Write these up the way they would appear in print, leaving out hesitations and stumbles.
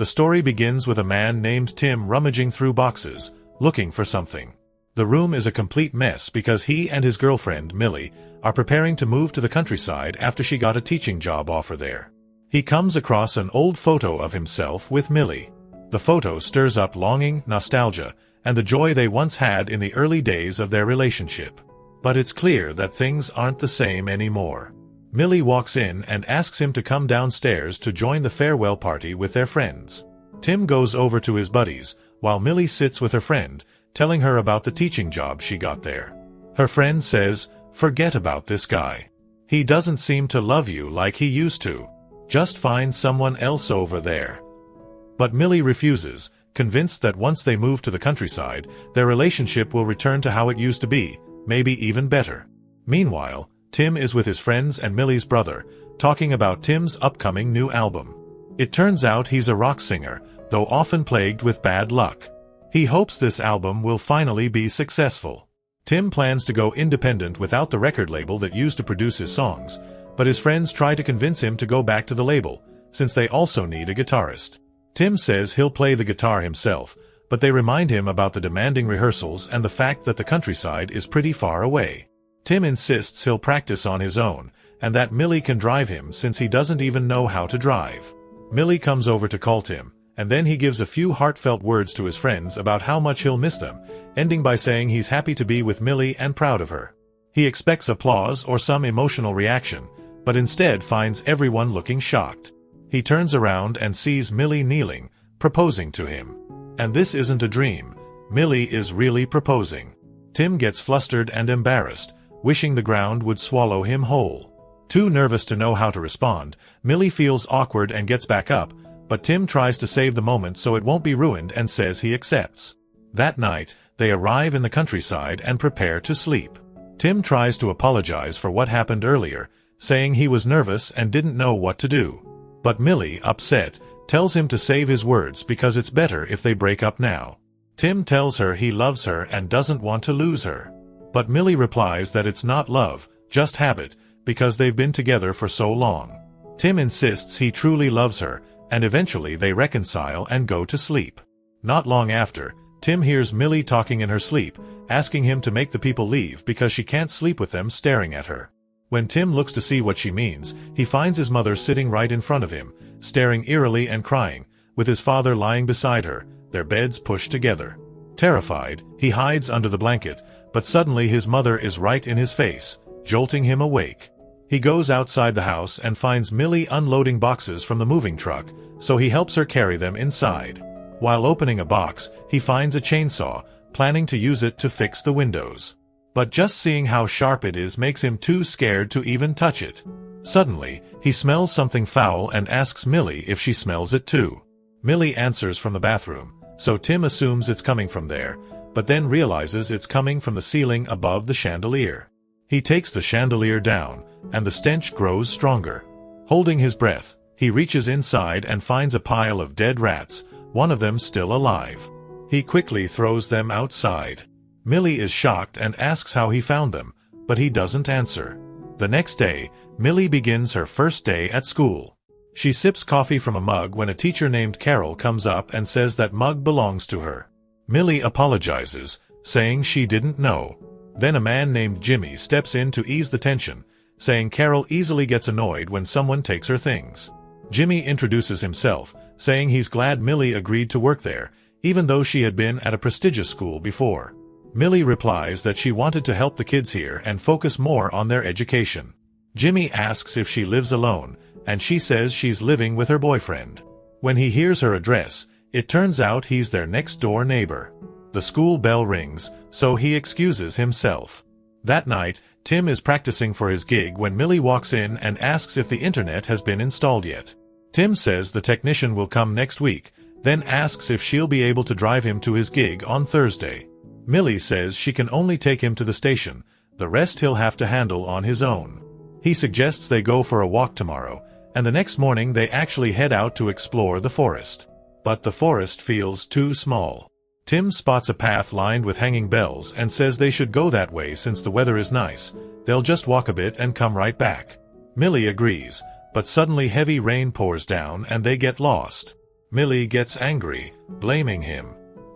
The story begins with a man named Tim rummaging through boxes, looking for something. The room is a complete mess because he and his girlfriend, Millie, are preparing to move to the countryside after she got a teaching job offer there. He comes across an old photo of himself with Millie. The photo stirs up longing, nostalgia, and the joy they once had in the early days of their relationship. But it's clear that things aren't the same anymore. Millie walks in and asks him to come downstairs to join the farewell party with their friends. Tim goes over to his buddies, while Millie sits with her friend, telling her about the teaching job she got there. Her friend says, "Forget about this guy. He doesn't seem to love you like he used to. Just find someone else over there." But Millie refuses, convinced that once they move to the countryside, their relationship will return to how it used to be, maybe even better. Meanwhile, Tim is with his friends and Millie's brother, talking about Tim's upcoming new album. It turns out he's a rock singer, though often plagued with bad luck. He hopes this album will finally be successful. Tim plans to go independent without the record label that used to produce his songs, but his friends try to convince him to go back to the label, since they also need a guitarist. Tim says he'll play the guitar himself, but they remind him about the demanding rehearsals and the fact that the countryside is pretty far away. Tim insists he'll practice on his own, and that Millie can drive him since he doesn't even know how to drive. Millie comes over to call Tim, and then he gives a few heartfelt words to his friends about how much he'll miss them, ending by saying he's happy to be with Millie and proud of her. He expects applause or some emotional reaction, but instead finds everyone looking shocked. He turns around and sees Millie kneeling, proposing to him. And this isn't a dream. Millie is really proposing. Tim gets flustered and embarrassed, wishing the ground would swallow him whole. Too nervous to know how to respond, Millie feels awkward and gets back up, but Tim tries to save the moment so it won't be ruined and says he accepts. That night, they arrive in the countryside and prepare to sleep. Tim tries to apologize for what happened earlier, saying he was nervous and didn't know what to do. But Millie, upset, tells him to save his words because it's better if they break up now. Tim tells her he loves her and doesn't want to lose her. But Millie replies that it's not love, just habit, because they've been together for so long. Tim insists he truly loves her, and eventually they reconcile and go to sleep. Not long after, Tim hears Millie talking in her sleep, asking him to make the people leave because she can't sleep with them staring at her. When Tim looks to see what she means, he finds his mother sitting right in front of him, staring eerily and crying, with his father lying beside her, their beds pushed together. Terrified, he hides under the blanket, but suddenly his mother is right in his face, jolting him awake. He goes outside the house and finds Millie unloading boxes from the moving truck, so he helps her carry them inside. While opening a box, he finds a chainsaw, planning to use it to fix the windows. But just seeing how sharp it is makes him too scared to even touch it. Suddenly, he smells something foul and asks Millie if she smells it too. Millie answers from the bathroom, so Tim assumes it's coming from there, but then realizes it's coming from the ceiling above the chandelier. He takes the chandelier down, and the stench grows stronger. Holding his breath, he reaches inside and finds a pile of dead rats, one of them still alive. He quickly throws them outside. Millie is shocked and asks how he found them, but he doesn't answer. The next day, Millie begins her first day at school. She sips coffee from a mug when a teacher named Carol comes up and says that mug belongs to her. Millie apologizes, saying she didn't know. Then a man named Jimmy steps in to ease the tension, saying Carol easily gets annoyed when someone takes her things. Jimmy introduces himself, saying he's glad Millie agreed to work there, even though she had been at a prestigious school before. Millie replies that she wanted to help the kids here and focus more on their education. Jimmy asks if she lives alone, and she says she's living with her boyfriend. When he hears her address, it turns out he's their next-door neighbor. The school bell rings, so he excuses himself. That night, Tim is practicing for his gig when Millie walks in and asks if the internet has been installed yet. Tim says the technician will come next week, then asks if she'll be able to drive him to his gig on Thursday. Millie says she can only take him to the station, the rest he'll have to handle on his own. He suggests they go for a walk tomorrow, and the next morning they actually head out to explore the forest. But the forest feels too small. Tim spots a path lined with hanging bells and says they should go that way since the weather is nice. They'll just walk a bit and come right back. Millie agrees, but suddenly heavy rain pours down and they get lost. Millie gets angry, blaming him.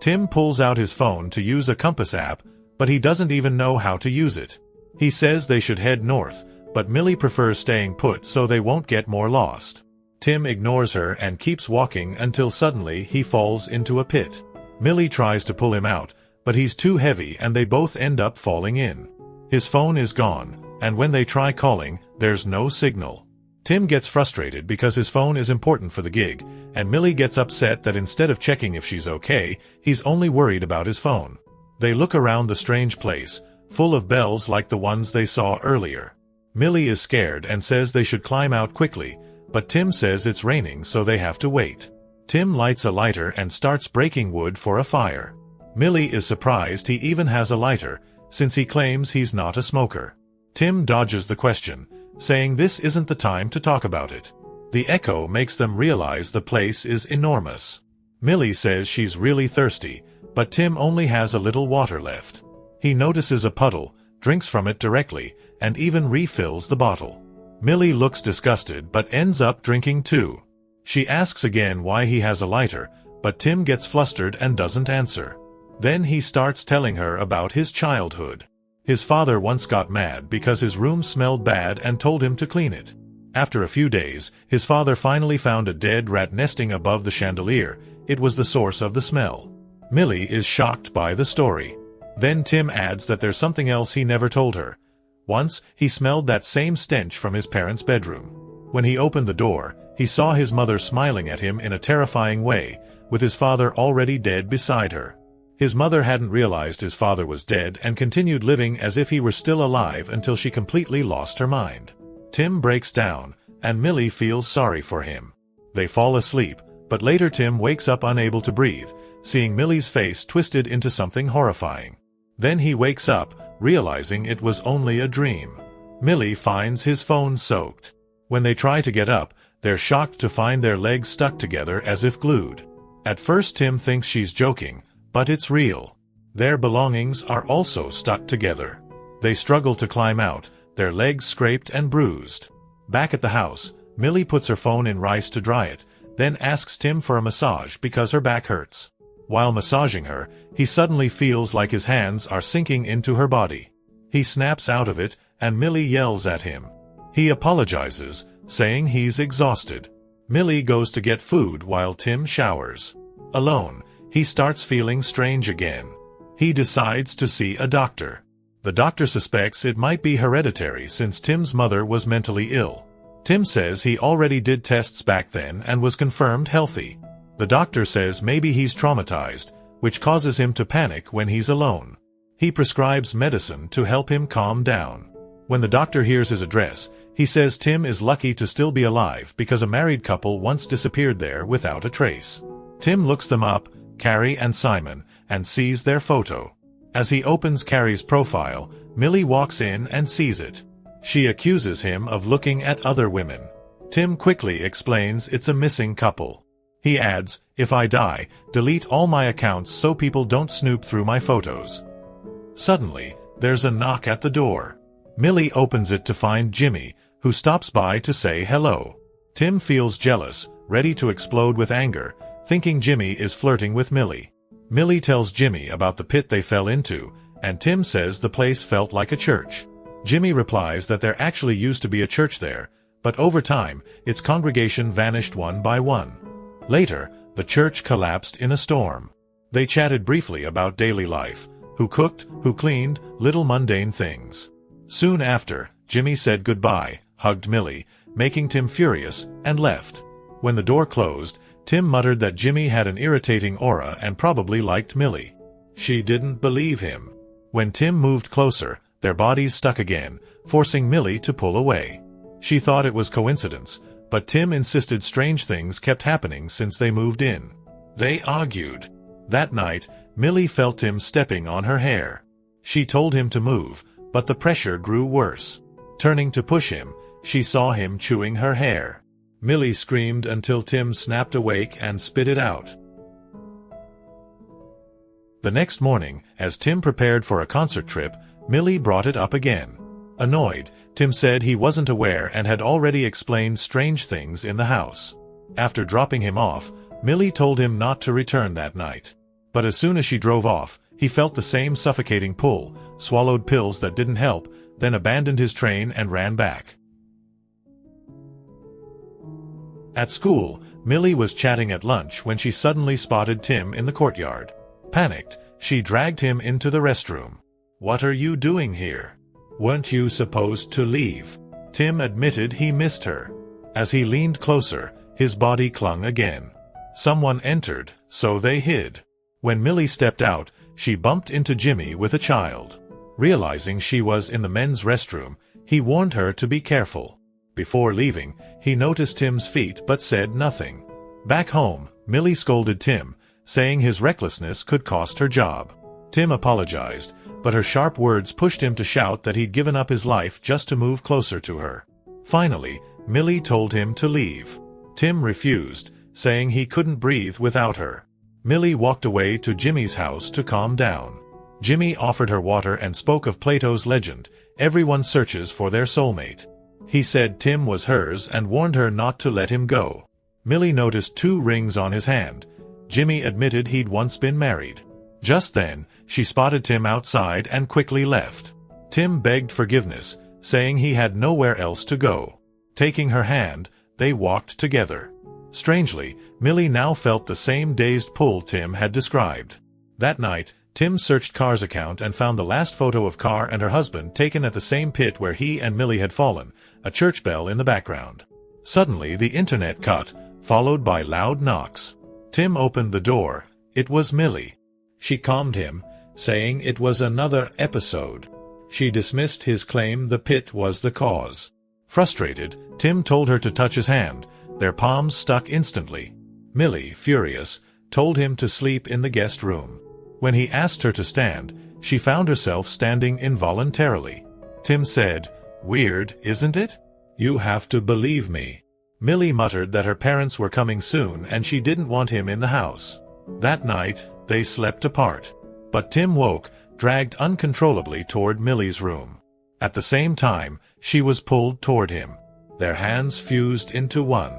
Tim pulls out his phone to use a compass app, but he doesn't even know how to use it. He says they should head north, but Millie prefers staying put so they won't get more lost. Tim ignores her and keeps walking until suddenly he falls into a pit. Millie tries to pull him out, but he's too heavy and they both end up falling in. His phone is gone, and when they try calling, there's no signal. Tim gets frustrated because his phone is important for the gig, and Millie gets upset that instead of checking if she's okay, he's only worried about his phone. They look around the strange place, full of bells like the ones they saw earlier. Millie is scared and says they should climb out quickly, but Tim says it's raining so they have to wait. Tim lights a lighter and starts breaking wood for a fire. Millie is surprised he even has a lighter, since he claims he's not a smoker. Tim dodges the question, saying this isn't the time to talk about it. The echo makes them realize the place is enormous. Millie says she's really thirsty, but Tim only has a little water left. He notices a puddle, drinks from it directly, and even refills the bottle. Millie looks disgusted but ends up drinking too. She asks again why he has a lighter, but Tim gets flustered and doesn't answer. Then he starts telling her about his childhood. His father once got mad because his room smelled bad and told him to clean it. After a few days, his father finally found a dead rat nesting above the chandelier. It was the source of the smell. Millie is shocked by the story. Then Tim adds that there's something else he never told her. Once, he smelled that same stench from his parents' bedroom. When he opened the door, he saw his mother smiling at him in a terrifying way, with his father already dead beside her. His mother hadn't realized his father was dead and continued living as if he were still alive until she completely lost her mind. Tim breaks down, and Millie feels sorry for him. They fall asleep, but later Tim wakes up unable to breathe, seeing Millie's face twisted into something horrifying. Then he wakes up, realizing it was only a dream. Millie finds his phone soaked. When they try to get up, they're shocked to find their legs stuck together as if glued. At first Tim thinks she's joking, but it's real. Their belongings are also stuck together. They struggle to climb out, their legs scraped and bruised. Back at the house, Millie puts her phone in rice to dry it, then asks Tim for a massage because her back hurts. While massaging her, he suddenly feels like his hands are sinking into her body. He snaps out of it, and Millie yells at him. He apologizes, saying he's exhausted. Millie goes to get food while Tim showers. Alone, he starts feeling strange again. He decides to see a doctor. The doctor suspects it might be hereditary since Tim's mother was mentally ill. Tim says he already did tests back then and was confirmed healthy. The doctor says maybe he's traumatized, which causes him to panic when he's alone. He prescribes medicine to help him calm down. When the doctor hears his address, he says Tim is lucky to still be alive because a married couple once disappeared there without a trace. Tim looks them up, Carrie and Simon, and sees their photo. As he opens Carrie's profile, Millie walks in and sees it. She accuses him of looking at other women. Tim quickly explains it's a missing couple. He adds, "If I die, delete all my accounts so people don't snoop through my photos." Suddenly, there's a knock at the door. Millie opens it to find Jimmy, who stops by to say hello. Tim feels jealous, ready to explode with anger, thinking Jimmy is flirting with Millie. Millie tells Jimmy about the pit they fell into, and Tim says the place felt like a church. Jimmy replies that there actually used to be a church there, but over time, its congregation vanished one by one. Later, the church collapsed in a storm. They chatted briefly about daily life, who cooked, who cleaned, little mundane things. Soon after, Jimmy said goodbye, hugged Millie, making Tim furious, and left. When the door closed, Tim muttered that Jimmy had an irritating aura and probably liked Millie. She didn't believe him. When Tim moved closer, their bodies stuck again, forcing Millie to pull away. She thought it was coincidence, but Tim insisted strange things kept happening since they moved in. They argued. That night, Millie felt Tim stepping on her hair. She told him to move, but the pressure grew worse. Turning to push him, she saw him chewing her hair. Millie screamed until Tim snapped awake and spit it out. The next morning, as Tim prepared for a concert trip, Millie brought it up again. Annoyed, Tim said he wasn't aware and had already explained strange things in the house. After dropping him off, Millie told him not to return that night. But as soon as she drove off, he felt the same suffocating pull, swallowed pills that didn't help, then abandoned his train and ran back. At school, Millie was chatting at lunch when she suddenly spotted Tim in the courtyard. Panicked, she dragged him into the restroom. "What are you doing here? Weren't you supposed to leave?" Tim admitted he missed her. As he leaned closer, his body clung again. Someone entered, so they hid. When Millie stepped out, she bumped into Jimmy with a child. Realizing she was in the men's restroom, he warned her to be careful. Before leaving, he noticed Tim's feet but said nothing. Back home, Millie scolded Tim, saying his recklessness could cost her job. Tim apologized, but her sharp words pushed him to shout that he'd given up his life just to move closer to her. Finally, Millie told him to leave. Tim refused, saying he couldn't breathe without her. Millie walked away to Jimmy's house to calm down. Jimmy offered her water and spoke of Plato's legend, everyone searches for their soulmate. He said Tim was hers and warned her not to let him go. Millie noticed 2 rings on his hand. Jimmy admitted he'd once been married. Just then, she spotted Tim outside and quickly left. Tim begged forgiveness, saying he had nowhere else to go. Taking her hand, they walked together. Strangely, Millie now felt the same dazed pull Tim had described. That night, Tim searched Carr's account and found the last photo of Carr and her husband taken at the same pit where he and Millie had fallen, a church bell in the background. Suddenly the internet cut, followed by loud knocks. Tim opened the door. It was Millie. She calmed him, saying it was another episode. She dismissed his claim the pit was the cause. Frustrated, Tim told her to touch his hand. Their palms stuck instantly. Millie, furious, told him to sleep in the guest room. When he asked her to stand, she found herself standing involuntarily. Tim said, "Weird, isn't it? You have to believe me." Millie muttered that her parents were coming soon and she didn't want him in the house. That night, they slept apart. But Tim woke, dragged uncontrollably toward Millie's room. At the same time, she was pulled toward him. Their hands fused into one.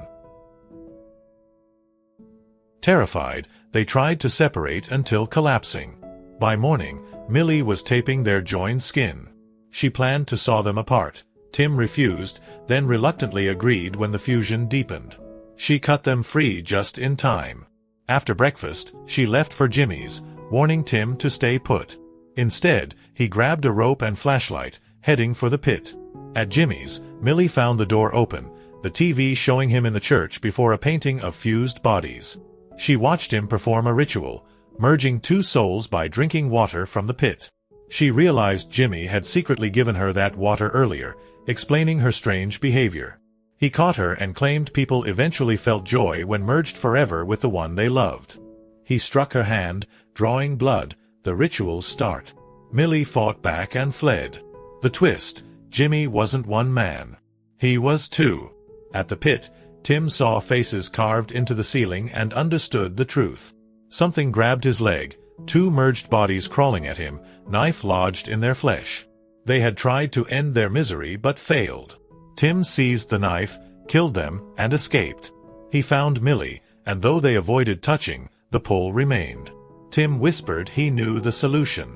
Terrified, they tried to separate until collapsing. By morning, Millie was taping their joined skin. She planned to saw them apart. Tim refused, then reluctantly agreed when the fusion deepened. She cut them free just in time. After breakfast, she left for Jimmy's, warning Tim to stay put. Instead, he grabbed a rope and flashlight, heading for the pit. At Jimmy's, Millie found the door open, the TV showing him in the church before a painting of fused bodies. She watched him perform a ritual, merging 2 souls by drinking water from the pit. She realized Jimmy had secretly given her that water earlier, explaining her strange behavior. He caught her and claimed people eventually felt joy when merged forever with the one they loved. He struck her hand, drawing blood. The rituals start. Millie fought back and fled. The twist: Jimmy wasn't one man. He was 2. At the pit, Tim saw faces carved into the ceiling and understood the truth. Something grabbed his leg, 2 merged bodies crawling at him, knife lodged in their flesh. They had tried to end their misery but failed. Tim seized the knife, killed them, and escaped. He found Millie, and though they avoided touching, the pull remained. Tim whispered he knew the solution.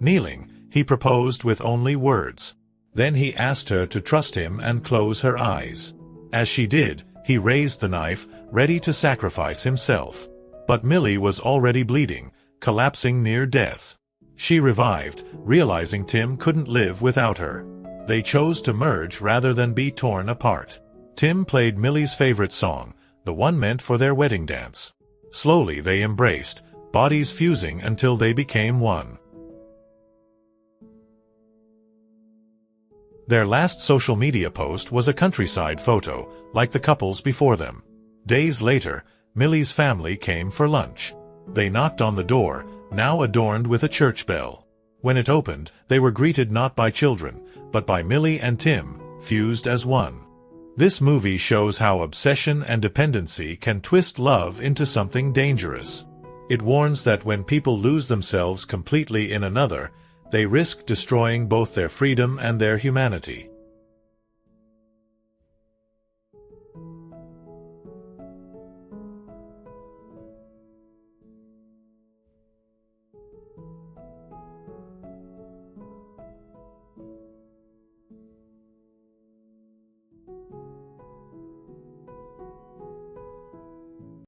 Kneeling, he proposed with only words. Then he asked her to trust him and close her eyes. As she did, he raised the knife, ready to sacrifice himself. But Millie was already bleeding, collapsing near death. She revived, realizing Tim couldn't live without her. They chose to merge rather than be torn apart. Tim played Millie's favorite song, the one meant for their wedding dance. Slowly they embraced, bodies fusing until they became one. Their last social media post was a countryside photo, like the couples before them. Days later, Millie's family came for lunch. They knocked on the door, now adorned with a church bell. When it opened, they were greeted not by children, but by Millie and Tim, fused as one. This movie shows how obsession and dependency can twist love into something dangerous. It warns that when people lose themselves completely in another, they risk destroying both their freedom and their humanity.